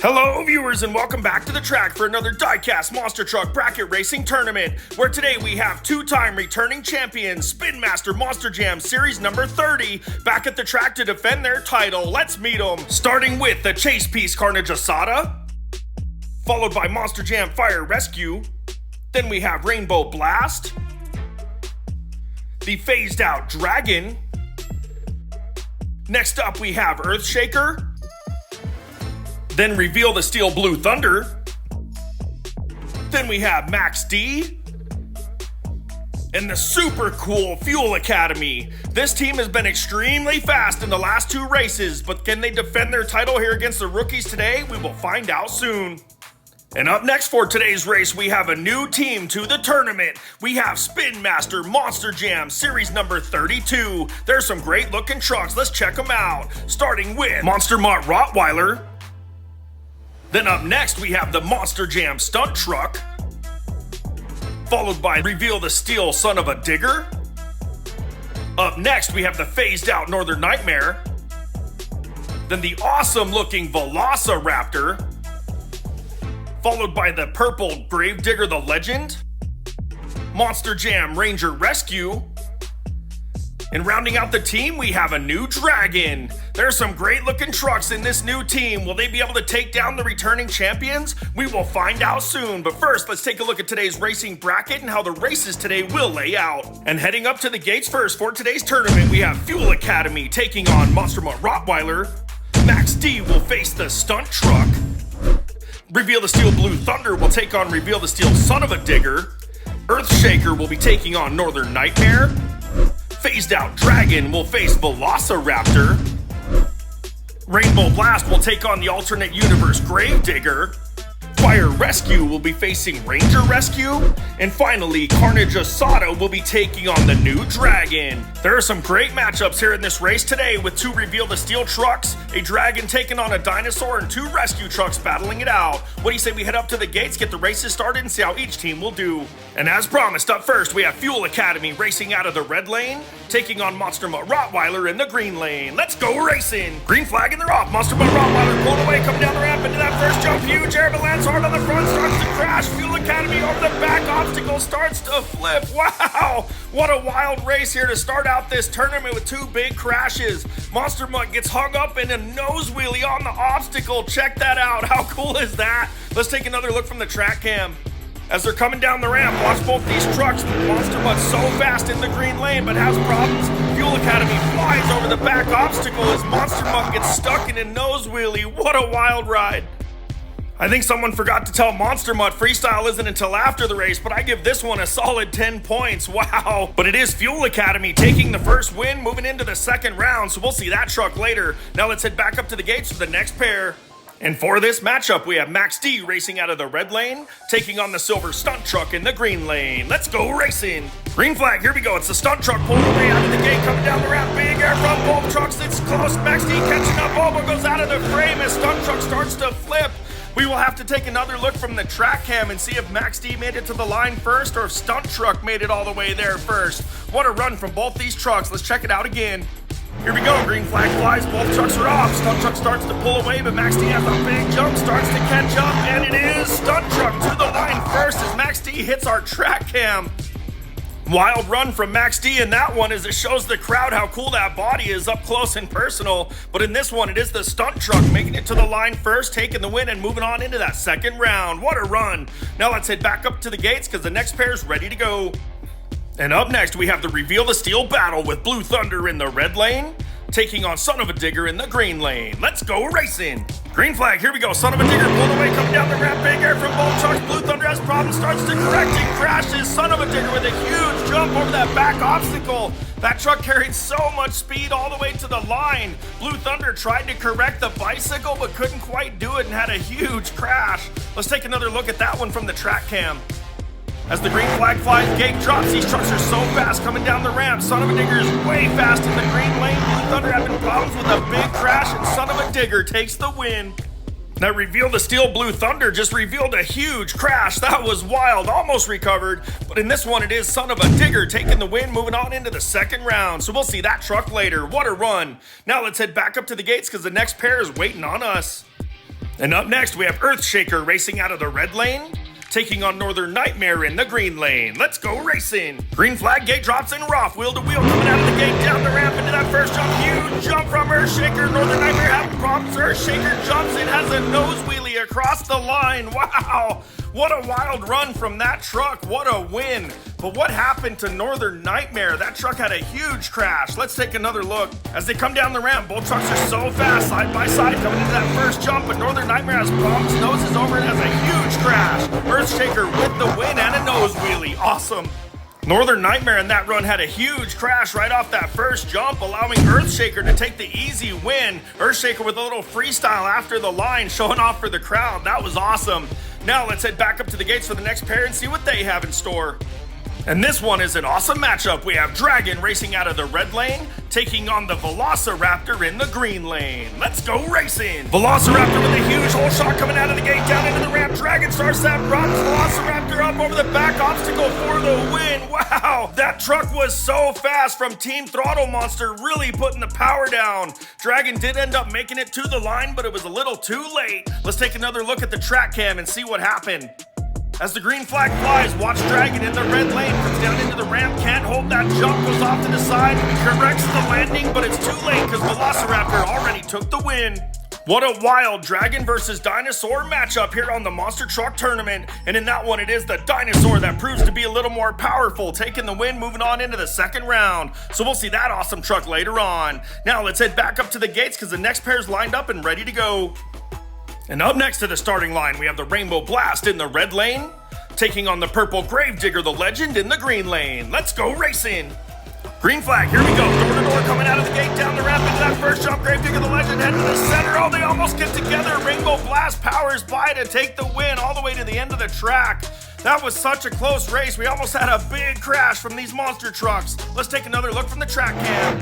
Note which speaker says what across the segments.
Speaker 1: Hello viewers and welcome back to the track for another Diecast Monster Truck Bracket Racing Tournament, where today we have two-time returning champions, Spin Master Monster Jam Series number 30, back at the track to defend their title. Let's meet them. Starting with the Chase Piece Carnage Asada, followed by Monster Jam Fire Rescue. Then we have Rainbow Blast, the Phased Out Dragon. Next up we have Earthshaker. Then Reveal the Steel Blue Thunder. Then we have Max D. And the super cool Fuel Academy. This team has been extremely fast in the last two races, but can they defend their title here against the rookies today? We will find out soon. And up next for today's race, we have a new team to the tournament. We have Spin Master Monster Jam Series number 32. There's some great looking trucks. Let's check them out. Starting with Monster Mutt Rottweiler. Then up next, we have the Monster Jam Stunt Truck, followed by Reveal the Steel Son of a Digger. Up next, we have the Phased Out Northern Nightmare. Then the awesome looking Velociraptor, followed by the purple Gravedigger the Legend, Monster Jam Ranger Rescue. And rounding out the team, we have a new Dragon. There's some great looking trucks in this new team. Will they be able to take down the returning champions? We will find out soon. But first, let's take a look at today's racing bracket and how the races today will lay out. And heading up to the gates first for today's tournament, we have Fuel Academy taking on Monster Mutt Rottweiler. Max D will face the Stunt Truck. Reveal the Steel Blue Thunder will take on Reveal the Steel Son of a Digger. Earthshaker will be taking on Northern Nightmare. Phased Out Dragon will face Velociraptor. Rainbow Blast will take on the alternate universe Gravedigger. Fire Rescue will be facing Ranger Rescue. And finally, Carnage Asada will be taking on the new Dragon. There are some great matchups here in this race today with two Reveal the Steel trucks, a Dragon taking on a dinosaur, and two rescue trucks battling it out. What do you say we head up to the gates, get the races started, and see how each team will do? And as promised, up first, we have Fuel Academy racing out of the red lane, taking on Monster Mutt Rottweiler in the green lane. Let's go racing! Green flag and they're off. Monster Mutt Rottweiler pulled away, coming down the ramp into that first jump. Huge air, but lands hard on the front, starts to crash. Fuel Academy over the back obstacle, starts to flip. Wow! What a wild race here to start out this tournament with two big crashes. Monster Mutt gets hung up in a nose wheelie on the obstacle. Check that out. How cool is that? Let's take another look from the track cam. As they're coming down the ramp, watch both these trucks. Monster Mutt's so fast in the green lane, but has problems. Fuel Academy flies over the back obstacle as Monster Mutt gets stuck in a nose wheelie. What a wild ride. I think someone forgot to tell Monster Mutt freestyle isn't until after the race, but I give this one a solid 10 points. Wow. But it is Fuel Academy taking the first win, moving into the second round, so we'll see that truck later. Now let's head back up to the gates for the next pair. And for this matchup, we have Max D racing out of the red lane, taking on the silver stunt truck in the green lane. Let's go racing. Green flag, here we go. It's the stunt truck pulling away out of the gate, coming down the ramp. Big air from both trucks. It's close. Max D catching up. Oh, but goes out of the frame as stunt truck starts to flip. We will have to take another look from the track cam and see if Max D made it to the line first or if Stunt Truck made it all the way there first. What a run from both these trucks. Let's check it out again. Here we go, green flag flies, both trucks are off. Stunt Truck starts to pull away, but Max D has a big jump, starts to catch up, and it is Stunt Truck to the line first as Max D hits our track cam. Wild run from Max D in that one as it shows the crowd how cool that body is up close and personal. But in this one, it is the Stunt Truck making it to the line first, taking the win and moving on into that second round. What a run. Now let's head back up to the gates because the next pair is ready to go. And up next, we have the Reveal the Steel battle with Blue Thunder in the red lane, taking on Son of a Digger in the green lane. Let's go racing. Green flag, here we go. Son of a Digger pulled away, coming down the ramp. Big air from both trucks. Blue Thunder has problems, starts to correct and crashes. Son of a Digger with a huge jump over that back obstacle. That truck carried so much speed all the way to the line. Blue Thunder tried to correct the bicycle, but couldn't quite do it and had a huge crash. Let's take another look at that one from the track cam. As the green flag flies, gate drops. These trucks are so fast coming down the ramp. Son of a Digger is way fast in the green lane. Blue Thunder having problems with a big crash, and Son of a Digger takes the win. That Reveal the Steel Blue Thunder just revealed a huge crash. That was wild, almost recovered. But in this one, it is Son of a Digger taking the win, moving on into the second round. So we'll see that truck later. What a run. Now let's head back up to the gates because the next pair is waiting on us. And up next, we have Earthshaker racing out of the red lane, taking on Northern Nightmare in the green lane. Let's go racing. Green flag gate drops and we're off. Wheel to wheel coming out of the gate, down the ramp into that first jump. Huge jump from Earthshaker. Northern Nightmare having problems. Earthshaker jumps in, has a nose wheelie across the line. Wow, what a wild run from that truck. What a win. But what happened to Northern Nightmare? That truck had a huge crash. Let's take another look. As they come down the ramp, both trucks are so fast, side by side, coming into that first jump, but Northern Nightmare has problems, noses over, and has a huge crash. Earthshaker with the win and a nose wheelie. Awesome. Northern Nightmare in that run had a huge crash right off that first jump, allowing Earthshaker to take the easy win. Earthshaker with a little freestyle after the line, showing off for the crowd. That was awesome. Now let's head back up to the gates for the next pair and see what they have in store. And this one is an awesome matchup. We have Dragon racing out of the red lane, taking on the Velociraptor in the green lane. Let's go racing. Velociraptor with a huge hole shot coming out of the gate, down into the ramp. Dragon starts that run. Velociraptor up over the back obstacle for the win. Wow, that truck was so fast from Team Throttle Monster, really putting the power down. Dragon did end up making it to the line, but it was a little too late. Let's take another look at the track cam and see what happened. As the green flag flies, watch Dragon in the red lane, comes down into the ramp, can't hold that jump, goes off to the side, corrects the landing, but it's too late because Velociraptor already took the win. What a wild Dragon versus Dinosaur matchup here on the Monster Truck Tournament. And in that one, it is the Dinosaur that proves to be a little more powerful, taking the win, moving on into the second round. So we'll see that awesome truck later on. Now let's head back up to the gates because the next pair's lined up and ready to go. And up next to the starting line, we have the Rainbow Blast in the red lane, taking on the Purple Gravedigger, the Legend, in the green lane. Let's go racing. Green flag, here we go. Door to door coming out of the gate, down the ramp into that first jump. Gravedigger, the Legend, head to the center. Oh, they almost get together. Rainbow Blast powers by to take the win all the way to the end of the track. That was such a close race. We almost had a big crash from these monster trucks. Let's take another look from the track cam.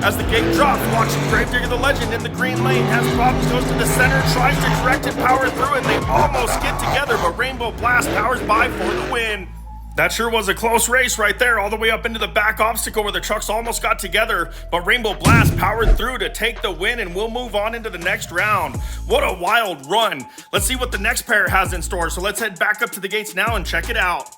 Speaker 1: As the gate drops, watching Gravedigger, the Legend, in the green lane, has problems, goes to the center, tries to correct it, power through, and they almost get together, but Rainbow Blast powers by for the win. That sure was a close race right there, all the way up into the back obstacle where the trucks almost got together, but Rainbow Blast powered through to take the win, and we'll move on into the next round. What a wild run. Let's see what the next pair has in store, so let's head back up to the gates now and check it out.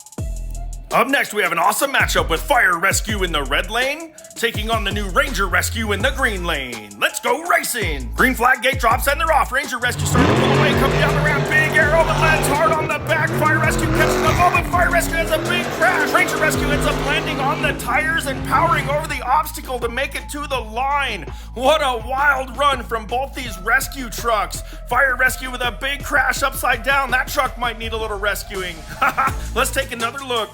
Speaker 1: Up next, we have an awesome matchup with Fire Rescue in the red lane, taking on the new Ranger Rescue in the green lane. Let's go racing. Green flag gate drops and they're off. Ranger Rescue starting to pull away, coming down the ramp. Big arrow that lands hard on the back. Fire Rescue catches up. Oh, but Fire Rescue has a big crash. Ranger Rescue ends up landing on the tires and powering over the obstacle to make it to the line. What a wild run from both these rescue trucks. Fire Rescue with a big crash upside down. That truck might need a little rescuing. Let's take another look.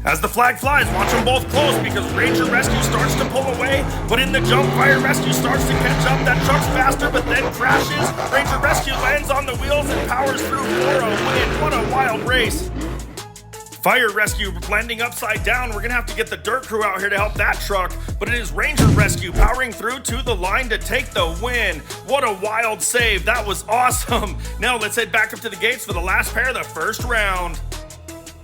Speaker 1: As the flag flies, watch them both close because Ranger Rescue starts to pull away, but in the jump, Fire Rescue starts to catch up. That truck's faster, but then crashes. Ranger Rescue lands on the wheels and powers through for a win. What a wild race. Fire Rescue landing upside down. We're gonna have to get the dirt crew out here to help that truck, but it is Ranger Rescue powering through to the line to take the win. What a wild save. That was awesome. Now let's head back up to the gates for the last pair of the first round.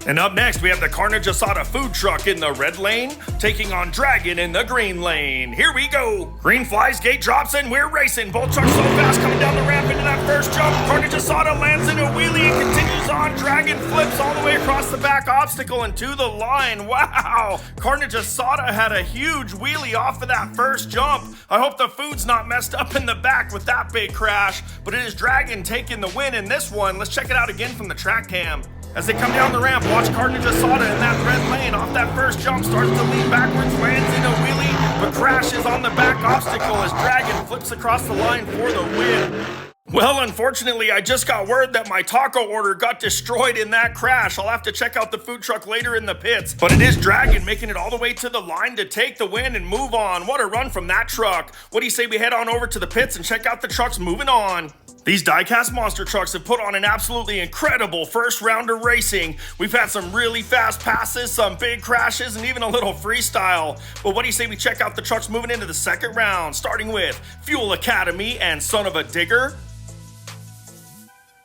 Speaker 1: And up next, we have the Carnage Asada food truck in the red lane, taking on Dragon in the green lane. Here we go. Green flies, gate drops, and we're racing. Both trucks so fast coming down the ramp into that first jump. Carnage Asada lands in a wheelie and continues on. Dragon flips all the way across the back obstacle and to the line. Wow. Carnage Asada had a huge wheelie off of that first jump. I hope the food's not messed up in the back with that big crash, but it is Dragon taking the win in this one. Let's check it out again from the track cam. As they come down the ramp, watch Carnage Asada in that red lane. Off that first jump, starts to lean backwards, lands in a wheelie, but crashes on the back obstacle as Dragon flips across the line for the win. Well, unfortunately, I just got word that my taco order got destroyed in that crash. I'll have to check out the food truck later in the pits. But it is Dragon making it all the way to the line to take the win and move on. What a run from that truck. What do you say we head on over to the pits and check out the trucks moving on? These Diecast monster trucks have put on an absolutely incredible first round of racing. We've had some really fast passes, some big crashes, and even a little freestyle. But what do you say we check out the trucks moving into the second round, starting with Fuel Academy and Son of a Digger?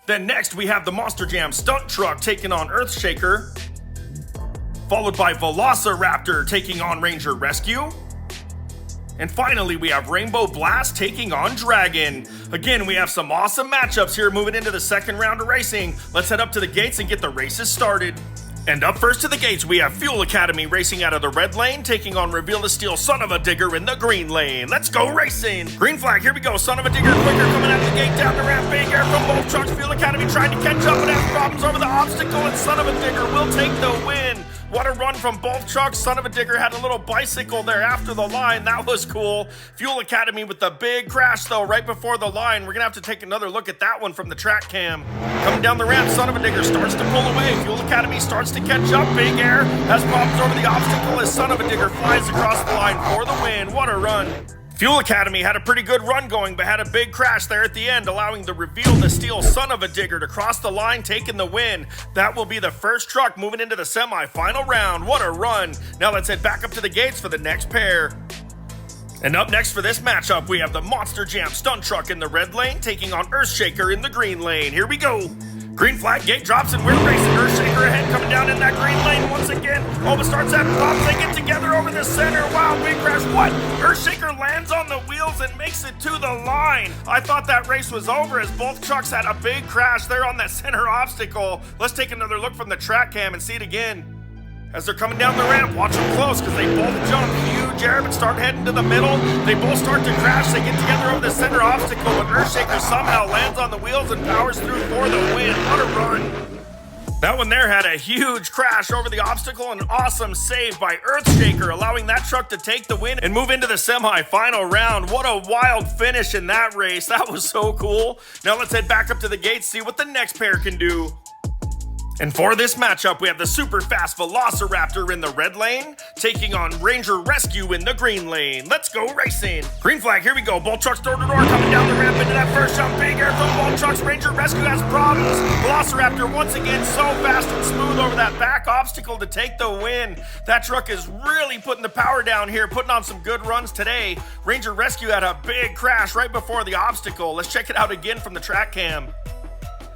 Speaker 1: Then next we have the Monster Jam stunt truck taking on Earthshaker, followed by Velociraptor taking on Ranger Rescue. And finally, we have Rainbow Blast taking on Dragon. Again, we have some awesome matchups here moving into the second round of racing. Let's head up to the gates and get the races started. And up first to the gates, we have Fuel Academy racing out of the red lane, taking on Reveal the Steel Son of a Digger in the green lane. Let's go racing! Green flag, here we go. Son of a Digger quicker coming out of the gate, down the ramp, big air from both trucks. Fuel Academy trying to catch up and has problems over the obstacle, and Son of a Digger will take the win. What a run from both trucks. Son of a Digger had a little bicycle there after the line. That was cool. Fuel Academy with the big crash, though, right before the line. We're going to have to take another look at that one from the track cam. Coming down the ramp, Son of a Digger starts to pull away. Fuel Academy starts to catch up. Big air has problems over the obstacle as Son of a Digger flies across the line for the win. What a run. Fuel Academy had a pretty good run going, but had a big crash there at the end, allowing the Reveal the Steel Son of a Digger to cross the line, taking the win. That will be the first truck moving into the semi-final round. What a run. Now let's head back up to the gates for the next pair. And up next for this matchup, we have the Monster Jam Stunt Truck in the red lane, taking on Earthshaker in the green lane. Here we go. Green flag, gate drops, and we're racing. Earthshaker ahead, coming down in that green lane once again. Alba starts having problems. They get together over the center. Wow, big crash. What? Earthshaker lands on the wheels and makes it to the line. I thought that race was over as both trucks had a big crash there on that center obstacle. Let's take another look from the track cam and see it again. As they're coming down the ramp, watch them close because they both jump huge air but start heading to the middle. They both start to crash. They get together over the center obstacle, but Earthshaker somehow lands on the wheels and powers through for the win. What a run. That one there had a huge crash over the obstacle, and an awesome save by Earthshaker, allowing that truck to take the win and move into the semi-final round. What a wild finish in that race. That was so cool. Now let's head back up to the gates, see what the next pair can do. And for this matchup, we have the super fast Velociraptor in the red lane, taking on Ranger Rescue in the green lane. Let's go racing. Green flag, here we go. Bolt trucks door to door, coming down the ramp into that first jump. Big air from Bolt trucks. Ranger Rescue has problems. Velociraptor once again so fast and smooth over that back obstacle to take the win. That truck is really putting the power down here, putting on some good runs today. Ranger Rescue had a big crash right before the obstacle. Let's check it out again from the track cam.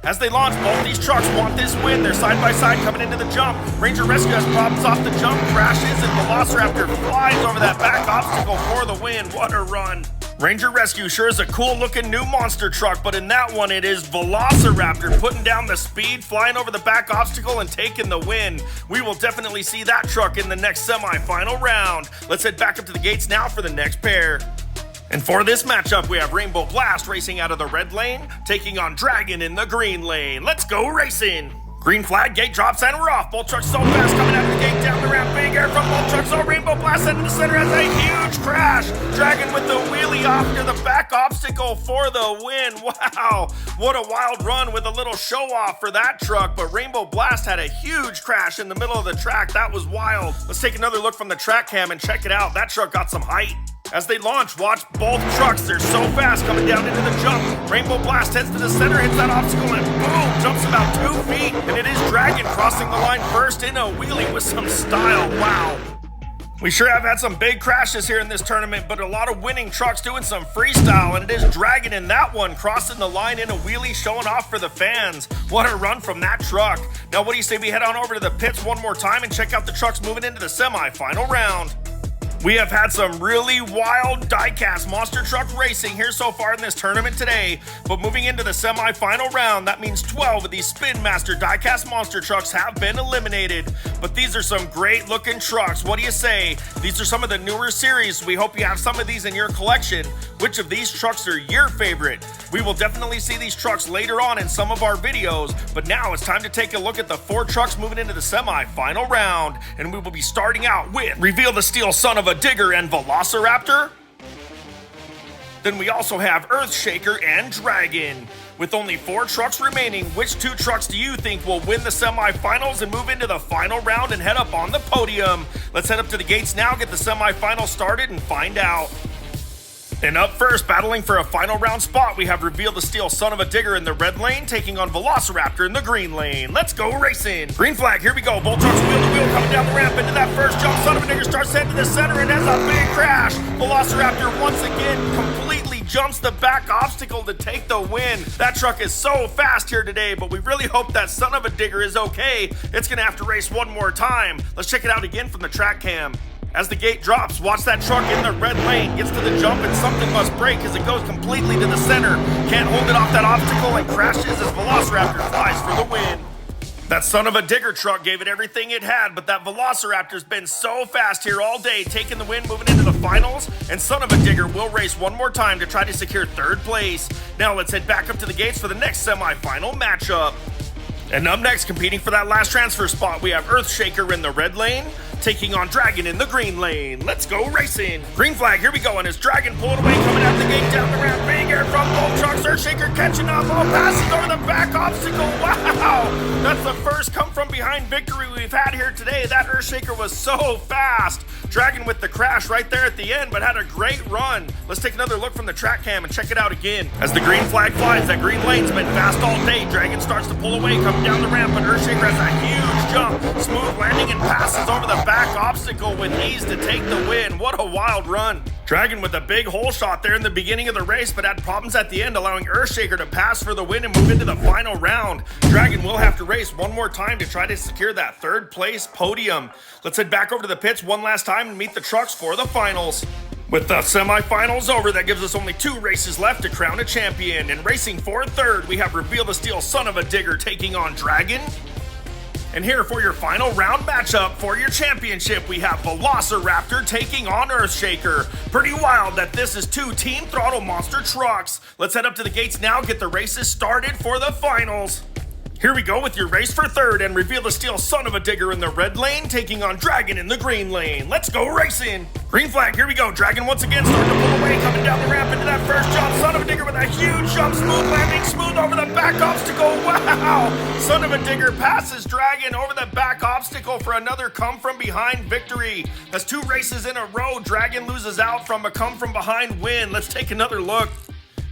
Speaker 1: As they launch, both these trucks want this win. They're side by side coming into the jump. Ranger Rescue has problems off the jump, crashes, and Velociraptor flies over that back obstacle for the win. What a run. Ranger Rescue sure is a cool looking new monster truck, but in that one it is Velociraptor putting down the speed, flying over the back obstacle and taking the win. We will definitely see that truck in the next semi-final round. Let's head back up to the gates now for the next pair. And for this matchup, we have Rainbow Blast racing out of the red lane, taking on Dragon in the green lane. Let's go racing! Green flag, gate drops, and we're off. Bolt trucks so fast, coming out of the gate, down the ramp, big air from Bolt trucks. So Rainbow Blast into the center has a huge crash. Dragon with the wheelie off near the back obstacle for the win. Wow, what a wild run with a little show off for that truck. But Rainbow Blast had a huge crash in the middle of the track. That was wild. Let's take another look from the track cam and check it out. That truck got some height. As they launch, watch both trucks. They're so fast coming down into the jump. Rainbow Blast heads to the center, hits that obstacle, and boom, jumps about 2 feet. And it is Dragon crossing the line first in a wheelie with some style. Wow. We sure have had some big crashes here in this tournament, but a lot of winning trucks doing some freestyle, and it is Dragon in that one, crossing the line in a wheelie, showing off for the fans. What a run from that truck. Now, what do you say we head on over to the pits one more time and check out the trucks moving into the semi-final round? We have had some really wild Diecast monster truck racing here so far in this tournament today, but moving into the semi-final round, that means 12 of these Spin Master Diecast monster trucks have been eliminated. But these are some great looking trucks. What do you say? These are some of the newer series. We hope you have some of these in your collection. Which of these trucks are your favorite? We will definitely see these trucks later on in some of our videos, but now it's time to take a look at the 4 trucks moving into the semi-final round, and we will be starting out with Reveal the Steel Son of a Digger and Velociraptor. Then we also have Earthshaker and Dragon. With only 4 trucks remaining, which 2 trucks do you think will win the semifinals and move into the final round and head up on the podium? Let's head up to the gates now, get the semifinals started, and find out. And up first, battling for a final round spot, we have Reveal the Steel Son of a Digger in the red lane, taking on Velociraptor in the green lane. Let's go racing. Green flag, here we go. Bolt trucks wheel to wheel coming down the ramp into that first jump. Son of a Digger starts heading to the center and has a big crash. Velociraptor once again completely jumps the back obstacle to take the win. That truck is so fast here today, but we really hope that Son of a Digger is okay. It's gonna have to race one more time. Let's check it out again from the track cam. As the gate drops, watch that truck in the red lane. Gets to the jump and something must break as it goes completely to the center. Can't hold it off that obstacle and crashes as Velociraptor flies for the win. That son of a digger truck gave it everything it had, but that Velociraptor's been so fast here all day, taking the win, moving into the finals, and son of a digger will race one more time to try to secure third place. Now let's head back up to the gates for the next semi-final matchup. And up next, competing for that last transfer spot, we have Earthshaker in the red lane, taking on Dragon in the green lane. Let's go racing. Green flag, here we go, and as Dragon pulled away, coming out the gate, down the ramp, big air from both trucks. Earthshaker catching up, all passes over the back obstacle. Wow, that's the first come from behind victory we've had here today. That Earthshaker was so fast. Dragon with the crash right there at the end, but had a great run. Let's take another look from the track cam and check it out again. As the green flag flies, that green lane's been fast all day. Dragon starts to pull away, coming down the ramp, but Earthshaker has a huge jump, smooth landing, and passes over the back obstacle with ease to take the win. What a wild run. Dragon with a big hole shot there in the beginning of the race, but had problems at the end, allowing Earthshaker to pass for the win and move into the final round. Dragon will have to race one more time to try to secure that third place podium. Let's head back over to the pits one last time and meet the trucks for the finals. With the semifinals over, that gives us only 2 races left to crown a champion. And racing for third, we have Reveal the Steel Son of a Digger taking on Dragon. And here for your final round matchup for your championship, we have Velociraptor taking on Earthshaker. Pretty wild that this is 2 Team Throttle Monster trucks. Let's head up to the gates now, get the races started for the finals. Here we go with your race for third, and Reveal the Steel Son of a Digger in the red lane, taking on Dragon in the green lane. Let's go racing. Green flag, here we go. Dragon once again starting to pull away, coming down the ramp into that first jump. Son of a Digger with a huge jump, smooth landing, smooth over the back obstacle. Wow! Son of a Digger passes Dragon over the back obstacle for another come from behind victory. That's 2 races in a row. Dragon loses out from a come from behind win. Let's take another look.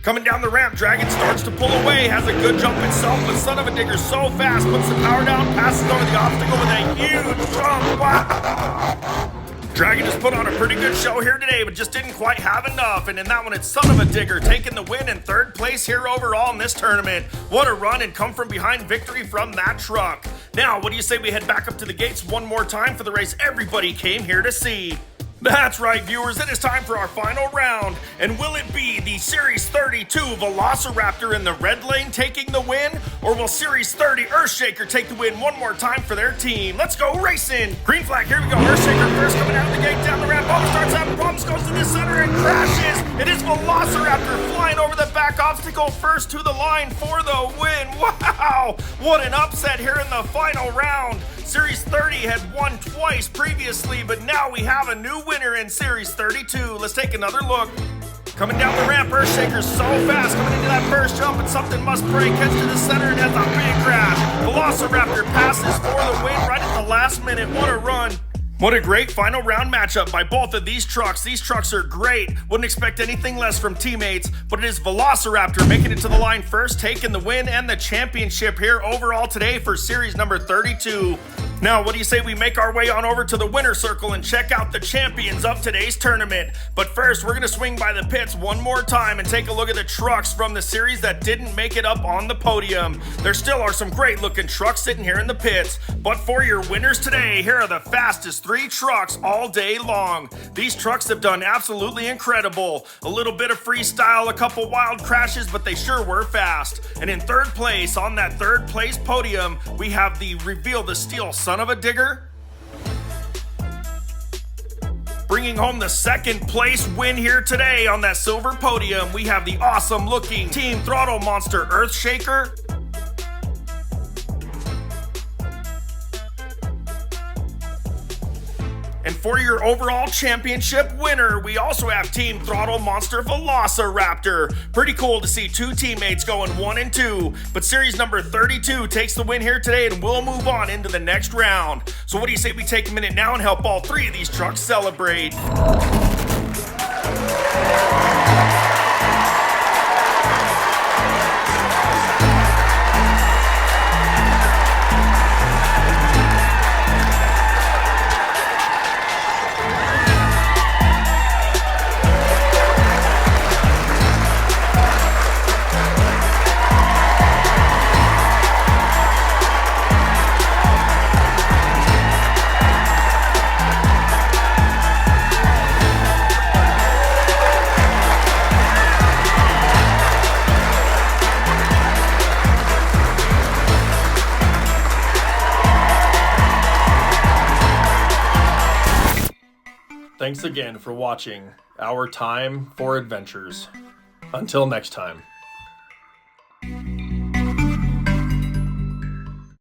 Speaker 1: Coming down the ramp, Dragon starts to pull away, has a good jump itself, but Son of a Digger so fast, puts the power down, passes over the obstacle with a huge jump. Wow! Dragon has put on a pretty good show here today, but just didn't quite have enough. And in that one, it's Son of a Digger taking the win in third place here overall in this tournament. What a run and come from behind victory from that truck. Now, what do you say we head back up to the gates one more time for the race everybody came here to see? That's right, viewers, it is time for our final round. And will it be the Series 32 Velociraptor in the red lane taking the win? Or will Series 30 Earthshaker take the win one more time for their team? Let's go racing! Green flag, here we go. Earthshaker first coming out the gate, down the ramp. Oh, starts having problems, goes to the center and crashes. It is Velociraptor flying over the back obstacle first to the line for the win. Wow! What an upset here in the final round. Series 30 had won twice previously, but now we have a new winner in Series 32. Let's take another look. Coming down the ramp, Earthshaker's so fast, coming into that first jump, and something must break, heads to the center and has a big crash. Velociraptor passes for the win right at the last minute. What a run. What a great final round matchup by both of these trucks. These trucks are great. Wouldn't expect anything less from teammates, but it is Velociraptor making it to the line first, taking the win and the championship here overall today for series number 32. Now, what do you say we make our way on over to the winner circle and check out the champions of today's tournament? But first, we're gonna swing by the pits one more time and take a look at the trucks from the series that didn't make it up on the podium. There still are some great looking trucks sitting here in the pits, but for your winners today, here are the fastest 3 trucks all day long. These trucks have done absolutely incredible. A little bit of freestyle, a couple wild crashes, but they sure were fast. And in third place, on that third place podium, we have the Reveal the Steel Son of a Digger. Bringing home the second place win here today on that silver podium, we have the awesome looking Team Throttle Monster Earthshaker. And for your overall championship winner, we also have Team Throttle Monster Velociraptor. Pretty cool to see 2 teammates going 1 and 2. But series number 32 takes the win here today, and we'll move on into the next round. So what do you say we take a minute now and help all 3 of these trucks celebrate? Thanks again for watching Our Time for Adventures. Until next time.